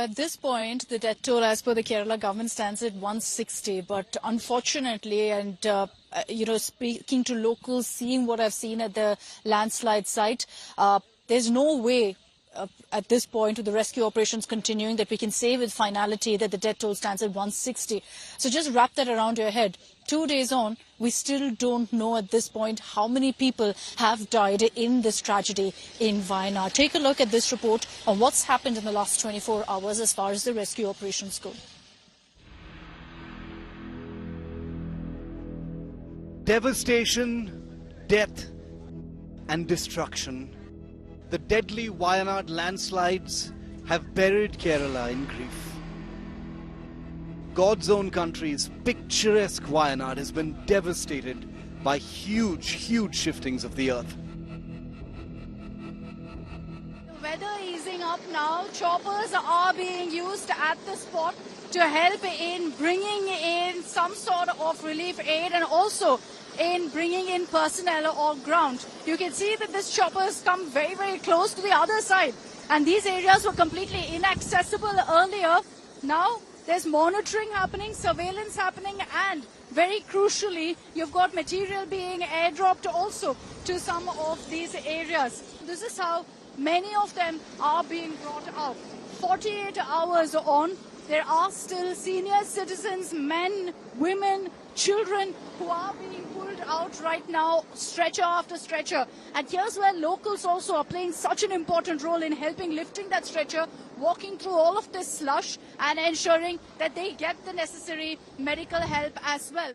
at this point, the death toll as per the Kerala government stands at 160. But unfortunately, and speaking to locals, seeing what I've seen at the landslide site, there's no way at this point, with the rescue operations continuing, that we can say with finality that the death toll stands at 160. So just wrap that around your head. 2 days on, we still don't know at this point how many people have died in this tragedy in Wayanad. Take a look at this report on what's happened in the last 24 hours as far as the rescue operations go. Devastation, death and destruction. The deadly Wayanad landslides have buried Kerala in grief. God's own country's picturesque Wayanad has been devastated by huge shiftings of the earth. The weather easing up now. Choppers are being used at the spot to help in bringing in some sort of relief aid and also in bringing in personnel on ground. You can see that this choppers come very close to the other side, and these areas were completely inaccessible earlier. Now there's monitoring happening, surveillance happening, and very crucially, you've got material being airdropped also to some of these areas. This is how many of them are being brought out. 48 hours on, there are still senior citizens, men, women, children who are being pulled out right now, stretcher after stretcher. And here's where locals also are playing such an important role in helping lifting that stretcher, walking through all of this slush and ensuring that they get the necessary medical help as well.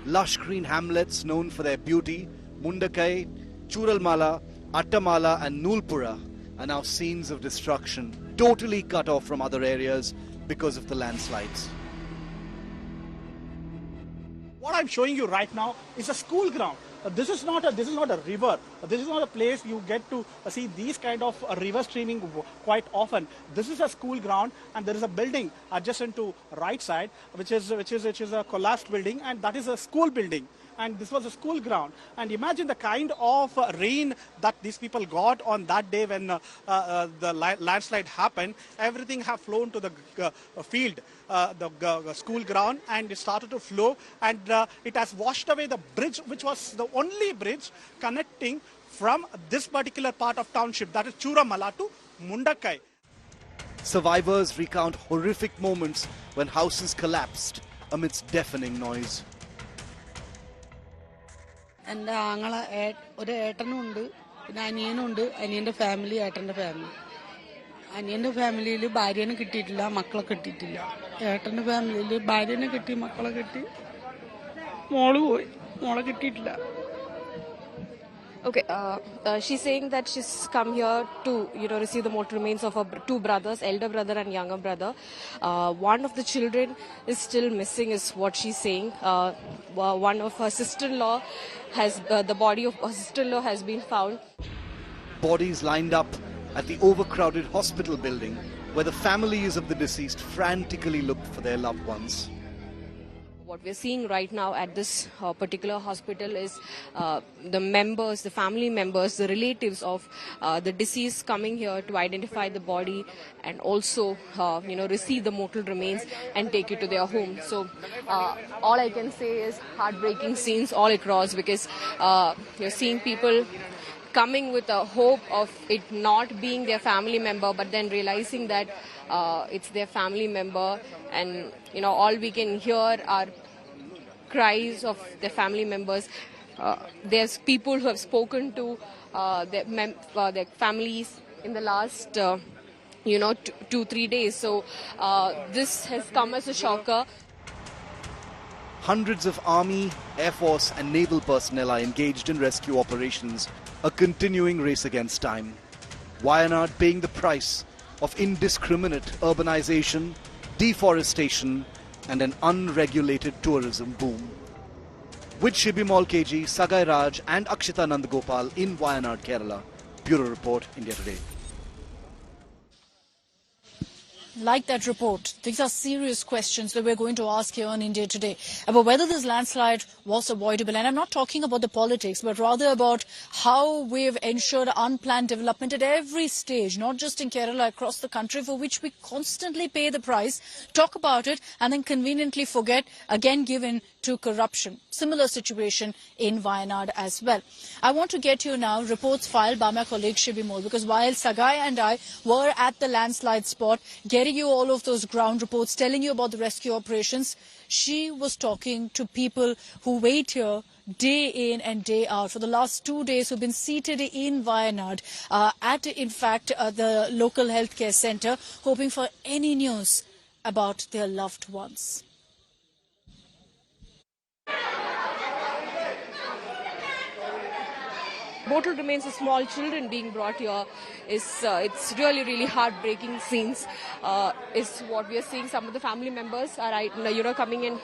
Lush green hamlets known for their beauty, Mundakai, Churalmala, Attamala and Nulpura are now scenes of destruction, totally cut off from other areas because of the landslides. What I'm showing you right now is a school ground. This is not a river. This is not a place you get to see these kind of river streaming quite often. This is a school ground, and there is a building adjacent to right side, which is a collapsed building, and that is a school building. And this was a school ground. And imagine the kind of rain that these people got on that day when the landslide happened. Everything have flown to the field, the school ground, and it started to flow. And it has washed away the bridge, which was the only bridge connecting from this particular part of township, that is Churamala to Mundakai. Survivors recount horrific moments when houses collapsed amidst deafening noise. എൻ്റെ ആങ്ങള ഒരു ഏട്ടനുണ്ട്, പിന്നെ അനിയനുണ്ട്, അനിയൻ്റെ family, ഏട്ടൻ്റെ family. അനിയൻ്റെ ഫാമിലിയിൽ ഭാര്യനെ കിട്ടിയിട്ടില്ല, മക്കളെ കിട്ടിയിട്ടില്ല. ഏട്ടൻ്റെ ഫാമിലിയിൽ ഭാര്യനെ കിട്ടി, മക്കളെ കിട്ടി, മോള് പോയി, മോളെ കിട്ടിയിട്ടില്ല. Okay, she's saying that she's come here to, receive the mortal remains of her two brothers, elder brother and younger brother. One of the children is still missing, is what she's saying. One of her sister-in-law the body of her sister-in-law has been found. Bodies lined up at the overcrowded hospital building, where the families of the deceased frantically looked for their loved ones. What we're seeing right now at this particular hospital is the family members, the relatives of the deceased coming here to identify the body and also, receive the mortal remains and take it to their home. So all I can say is heartbreaking scenes all across, because you're seeing people coming with a hope of it not being their family member, but then realizing that it's their family member, and all we can hear are cries of their family members. There's people who have spoken to their families in the last 2-3 days. So this has come as a shocker. Hundreds of Army, Air Force and naval personnel are engaged in rescue operations, a continuing race against time. Wayanad paying the price of indiscriminate urbanization, deforestation and an unregulated tourism boom. With Shibimol KG, Sagai Raj and Akshita Nandagopal in Wayanad, Kerala. Bureau Report, India Today. like that report, these are serious questions that we're going to ask here on India Today about whether this landslide was avoidable. And I'm not talking about the politics, but rather about how we've ensured unplanned development at every stage, not just in Kerala, across the country, for which we constantly pay the price, talk about it, and then conveniently forget, again given to corruption. Similar situation in Wayanad as well. I want to get you now reports filed by my colleague Shibi Mol, because while Sagai and I were at the landslide spot, getting you all of those ground reports, telling you about the rescue operations, she was talking to people who wait here day in and day out for the last 2 days, who've been seated in Wayanad at, in fact, the local healthcare centre, hoping for any news about their loved ones. Mortal remains of small children being brought here is it's really heartbreaking scenes. Is what we are seeing. Some of the family members are coming in.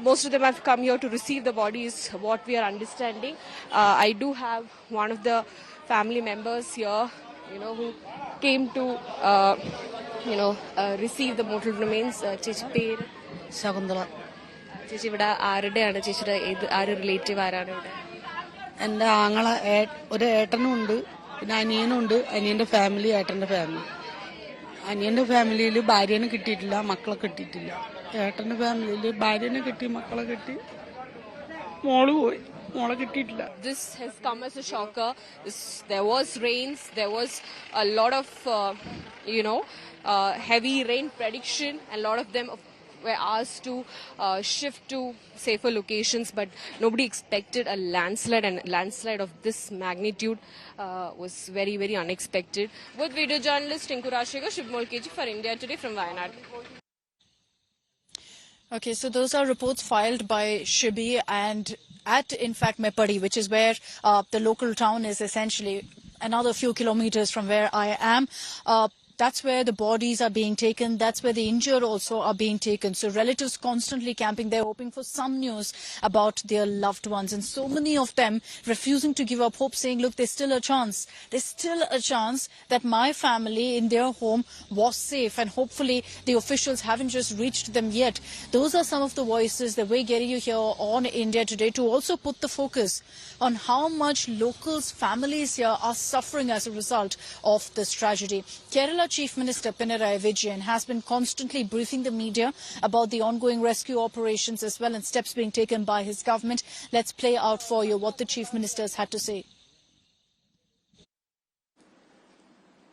Most of them have come here to receive the bodies. What we are understanding. I do have one of the family members here, who came to receive the mortal remains. Chechi per Sakundala. Chechi ഇവിടെ ആരുടെയാണ് ചേച്ചിയുടെ ആര് relative ആരാണ് ഇവിടെ? എൻ്റെ ആങ്ങളെ ഒരു ഏട്ടനും ഉണ്ട്, പിന്നെ അനിയനുണ്ട്. അനിയൻ്റെ ഫാമിലി, ഏട്ടൻ്റെ ഫാമിലി. അനിയൻ്റെ ഫാമിലിയിൽ ഭാര്യനെ കിട്ടിയിട്ടില്ല, മക്കളെ കിട്ടിയിട്ടില്ല. ഏട്ടൻ്റെ ഫാമിലിയിൽ ഭാര്യനെ കിട്ടി, മക്കളെ കിട്ടി, മോള് പോയി, മോളെ കിട്ടിയിട്ടില്ല. This has come as a shocker. There was rains, there was a lot of heavy rain prediction, and a lot of them were asked to shift to safer locations, but nobody expected a landslide, and a landslide of this magnitude was very unexpected. With video journalist Tinku Rashega, Shibmol KG for India Today from Wayanad. Okay, so those are reports filed by Shibi and at, in fact, Mepadi, which is where the local town is, essentially another few kilometers from where I am. That's where the bodies are being taken. That's where the injured also are being taken. So relatives constantly camping there, hoping for some news about their loved ones. And so many of them refusing to give up hope, saying, look, there's still a chance. There's still a chance that my family in their home was safe. And hopefully the officials haven't just reached them yet. Those are some of the voices that we're getting you here on India Today to also put the focus on how much locals, families here are suffering as a result of this tragedy. Kerala Chief Minister Pinarayi Vijayan has been constantly briefing the media about the ongoing rescue operations as well, and steps being taken by his government. Let's play out for you what the Chief Ministers had to say.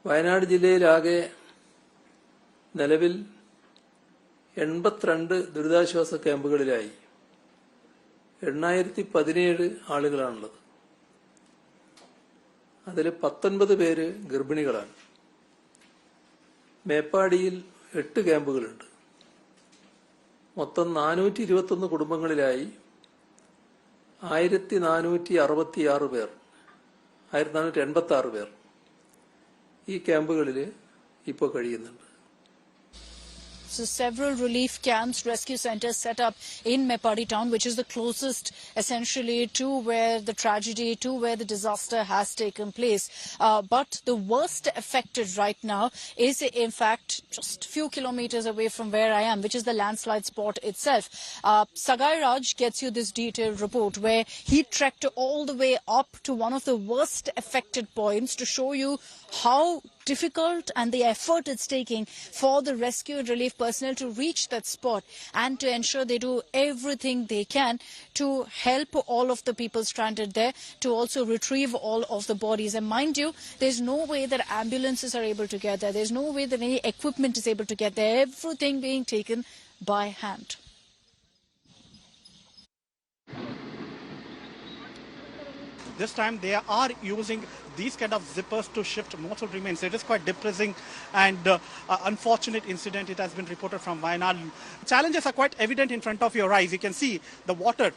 Wayanad ജില്ലയിലാകെ നിലവിൽ 82 ദുരിതാശ്വാസ ക്യാമ്പുകളിലായി 817 ആളുകളാണുള്ളത്. അതിൽ 19 പേര് ഗർഭിണികളാണ്. മേപ്പാടിയിൽ 8 ക്യാമ്പുകളുണ്ട്. മൊത്തം 421 കുടുംബങ്ങളിലായി 1486 പേർ, 1486 പേർ ഈ ക്യാമ്പുകളിൽ ഇപ്പോൾ കഴിയുന്നുണ്ട്. So several relief camps, rescue centers set up in Mepadi town, which is the closest essentially to where the tragedy, to where the disaster has taken place. But the worst affected right now is in fact just a few kilometers away from where I am, which is the landslide spot itself. Sagai Raj gets you this detailed report where he trekked all the way up to one of the worst affected points to show you how difficult and the effort it's taking for the rescue and relief personnel to reach that spot, and to ensure they do everything they can to help all of the people stranded there, to also retrieve all of the bodies. And mind you, there's no way that ambulances are able to get there. There's no way that any equipment is able to get there. Everything being taken by hand. This time they are using these kind of zippers to shift mortal remains. It is quite depressing and unfortunate incident. It has been reported from Wayanad. Challenges are quite evident in front of your eyes. You can see the water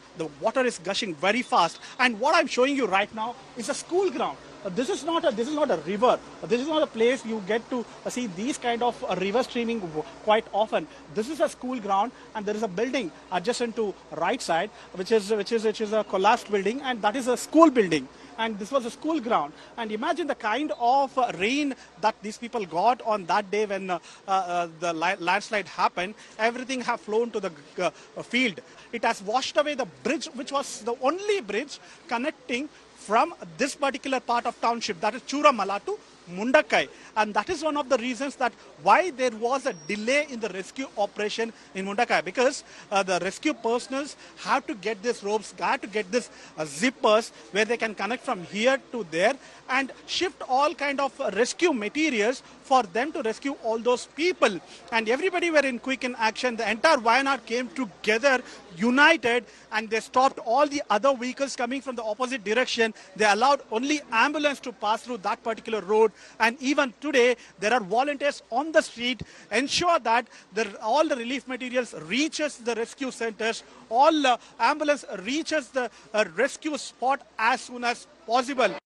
is gushing very fast. And what I'm showing you right now is a school ground. This is not a river. This is not a place you get to see these kind of river streaming quite often. This is a school ground, and there is a building adjacent to right side, which is a collapsed building, and that is a school building. and this was a school ground. And imagine the kind of rain that these people got on that day when the landslide happened. Everything have flown to the field. It has washed away the bridge, which was the only bridge connecting from this particular part of township, that is Churamala to Mundakai. And that is one of the reasons that why there was a delay in the rescue operation in Mundakai, because the rescue personnel have to get these ropes, have to get these zippers where they can connect from here to there and shift all kind of rescue materials for them to rescue all those people. And everybody were in quick in action. The entire Wayanad came together, united, and they stopped all the other vehicles coming from the opposite direction. They allowed only ambulance to pass through that particular road. And even today, there are volunteers on the street, ensure that all the relief materials reaches the rescue centers, all ambulance reaches the rescue spot as soon as possible.